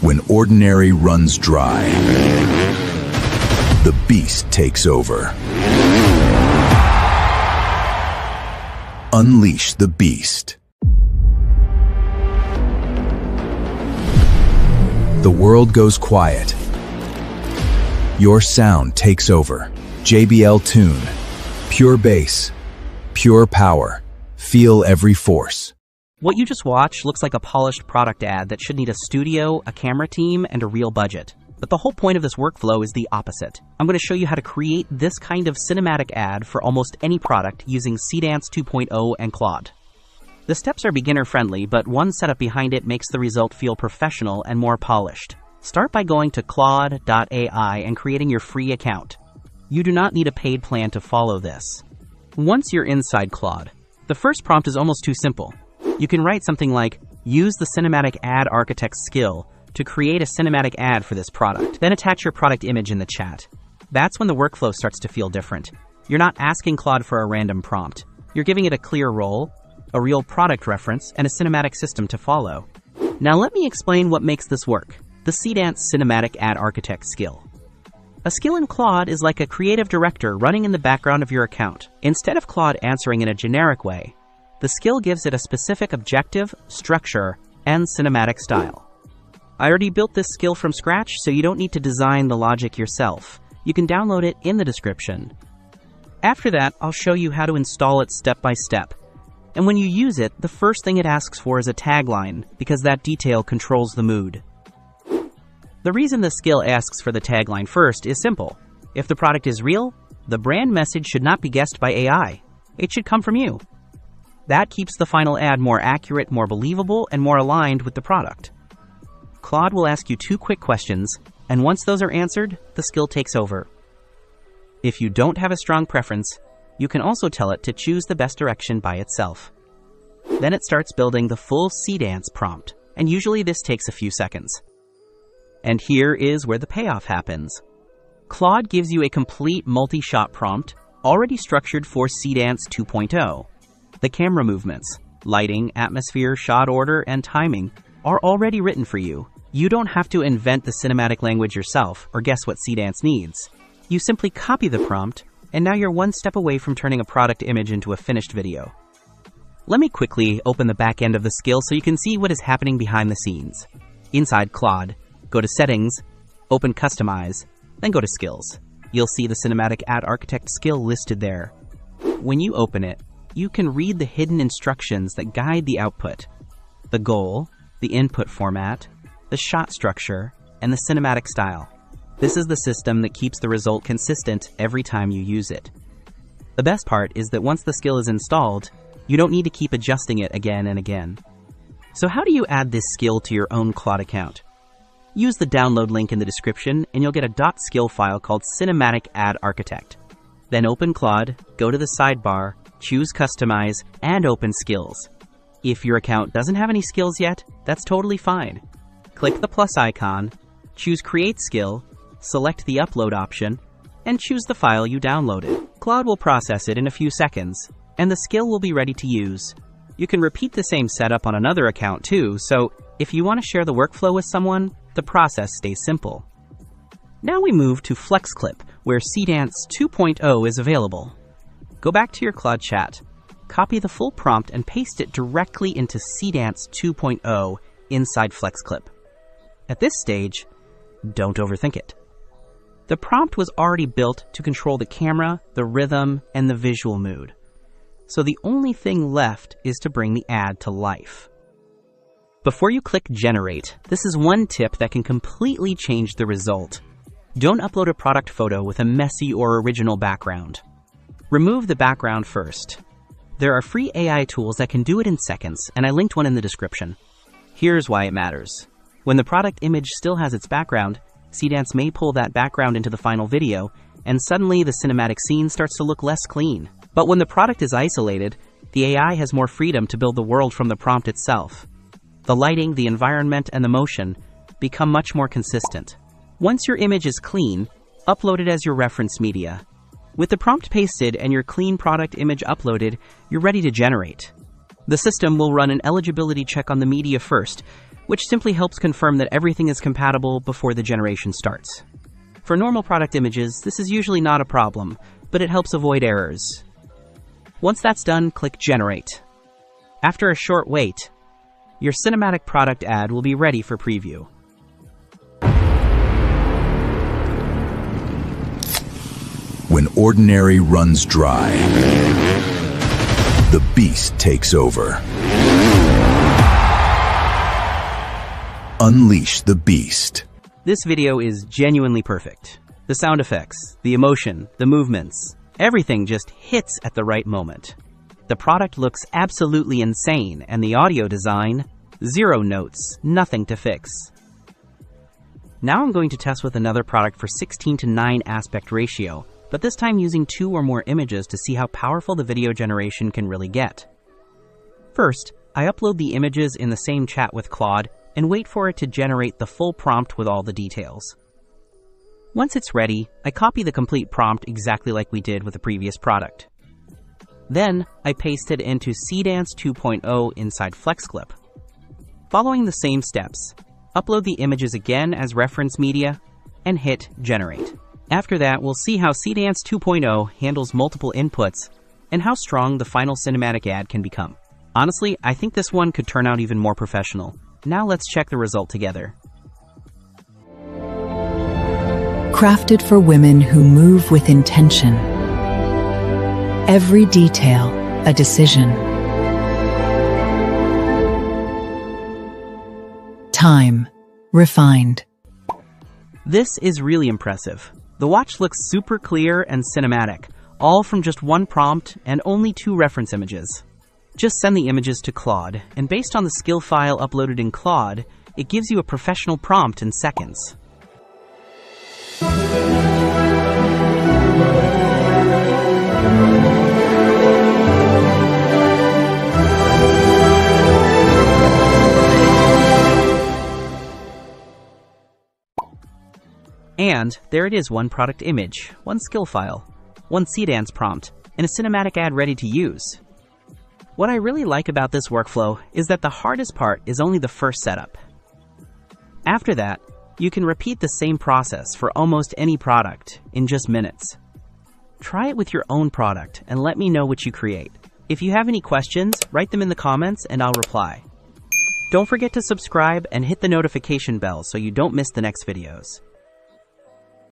When ordinary runs dry, the beast takes over. Unleash the beast. The world goes quiet. Your sound takes over. JBL Tune. Pure bass. Pure power. Feel every force. What you just watched looks like a polished product ad that should need a studio, a camera team, and a real budget. But the whole point of this workflow is the opposite. I'm going to show you how to create this kind of cinematic ad for almost any product using Seedance 2.0 and Claude. The steps are beginner-friendly, but one setup behind it makes the result feel professional and more polished. Start by going to Claude AI and creating your free account. You do not need a paid plan to follow this. Once you're inside Claude, the first prompt is almost too simple. You can write something like, use the cinematic ad architect skill to create a cinematic ad for this product. Then attach your product image in the chat. That's when the workflow starts to feel different. You're not asking Claude for a random prompt. You're giving it a clear role, a real product reference, and a cinematic system to follow. Now let me explain what makes this work. The Seedance Cinematic Ad Architect skill. A skill in Claude is like a creative director running in the background of your account. Instead of Claude answering in a generic way, the skill gives it a specific objective, structure, and cinematic style. I already built this skill from scratch, so you don't need to design the logic yourself. You can download it in the description. After that, I'll show you how to install it step by step. And when you use it, the first thing it asks for is a tagline, because that detail controls the mood. The reason the skill asks for the tagline first is simple. If the product is real, the brand message should not be guessed by AI. It should come from you. That keeps the final ad more accurate, more believable, and more aligned with the product. Claude will ask you 2 quick questions, and once those are answered, the skill takes over. If you don't have a strong preference, you can also tell it to choose the best direction by itself. Then it starts building the full Seedance prompt, and usually this takes a few seconds. And here is where the payoff happens. Claude gives you a complete multi-shot prompt, already structured for Seedance 2.0. The camera movements, lighting, atmosphere, shot order, and timing are already written for you. You don't have to invent the cinematic language yourself or guess what Seedance needs. You simply copy the prompt, and now you're one step away from turning a product image into a finished video. Let me quickly open the back end of the skill so you can see what is happening behind the scenes. Inside Claude, go to Settings, open Customize, then go to Skills. You'll see the Cinematic Ad Architect skill listed there. When you open it, you can read the hidden instructions that guide the output, the goal, the input format, the shot structure, and the cinematic style. This is the system that keeps the result consistent every time you use it. The best part is that once the skill is installed, you don't need to keep adjusting it again and again. So how do you add this skill to your own Claude account? Use the download link in the description and you'll get a .skill file called Cinematic Ad Architect. Then open Claude, go to the sidebar, choose Customize, and open Skills. If your account doesn't have any skills yet, that's totally fine. Click the plus icon, choose Create Skill, select the Upload option, and choose the file you downloaded. Claude will process it in a few seconds, and the skill will be ready to use. You can repeat the same setup on another account too, so if you want to share the workflow with someone, the process stays simple. Now we move to FlexClip, where Seedance 2.0 is available. Go back to your Claude chat, copy the full prompt and paste it directly into Seedance 2.0 inside FlexClip. At this stage, don't overthink it. The prompt was already built to control the camera, the rhythm, and the visual mood. So the only thing left is to bring the ad to life. Before you click Generate, this is one tip that can completely change the result. Don't upload a product photo with a messy or original background. Remove the background first. There are free AI tools that can do it in seconds, and I linked one in the description. Here's why it matters. When the product image still has its background, Seedance may pull that background into the final video, and suddenly the cinematic scene starts to look less clean. But when the product is isolated, the AI has more freedom to build the world from the prompt itself. The lighting, the environment, and the motion become much more consistent. Once your image is clean, upload it as your reference media. With the prompt pasted and your clean product image uploaded, you're ready to generate. The system will run an eligibility check on the media first, which simply helps confirm that everything is compatible before the generation starts. For normal product images, this is usually not a problem, but it helps avoid errors. Once that's done, click Generate. After a short wait, your cinematic product ad will be ready for preview. When ordinary runs dry, the beast takes over. Unleash the beast. This video is genuinely perfect. The sound effects, the emotion, the movements, everything just hits at the right moment. The product looks absolutely insane, and the audio design, 0 notes, nothing to fix. Now I'm going to test with another product for 16:9 aspect ratio, but this time using 2 or more images to see how powerful the video generation can really get. First, I upload the images in the same chat with Claude and wait for it to generate the full prompt with all the details. Once it's ready, I copy the complete prompt exactly like we did with the previous product. Then, I paste it into Seedance 2.0 inside FlexClip. Following the same steps, upload the images again as reference media and hit Generate. After that, we'll see how Seedance 2.0 handles multiple inputs and how strong the final cinematic ad can become. Honestly, I think this one could turn out even more professional. Now let's check the result together. Crafted for women who move with intention. Every detail, a decision. Time, refined. This is really impressive. The watch looks super clear and cinematic, all from just one prompt and only 2 reference images. Just send the images to Claude, and based on the skill file uploaded in Claude, it gives you a professional prompt in seconds. And there it is, one product image, one skill file, one Seedance prompt, and a cinematic ad ready to use. What I really like about this workflow is that the hardest part is only the first setup. After that, you can repeat the same process for almost any product in just minutes. Try it with your own product and let me know what you create. If you have any questions, write them in the comments and I'll reply. Don't forget to subscribe and hit the notification bell so you don't miss the next videos.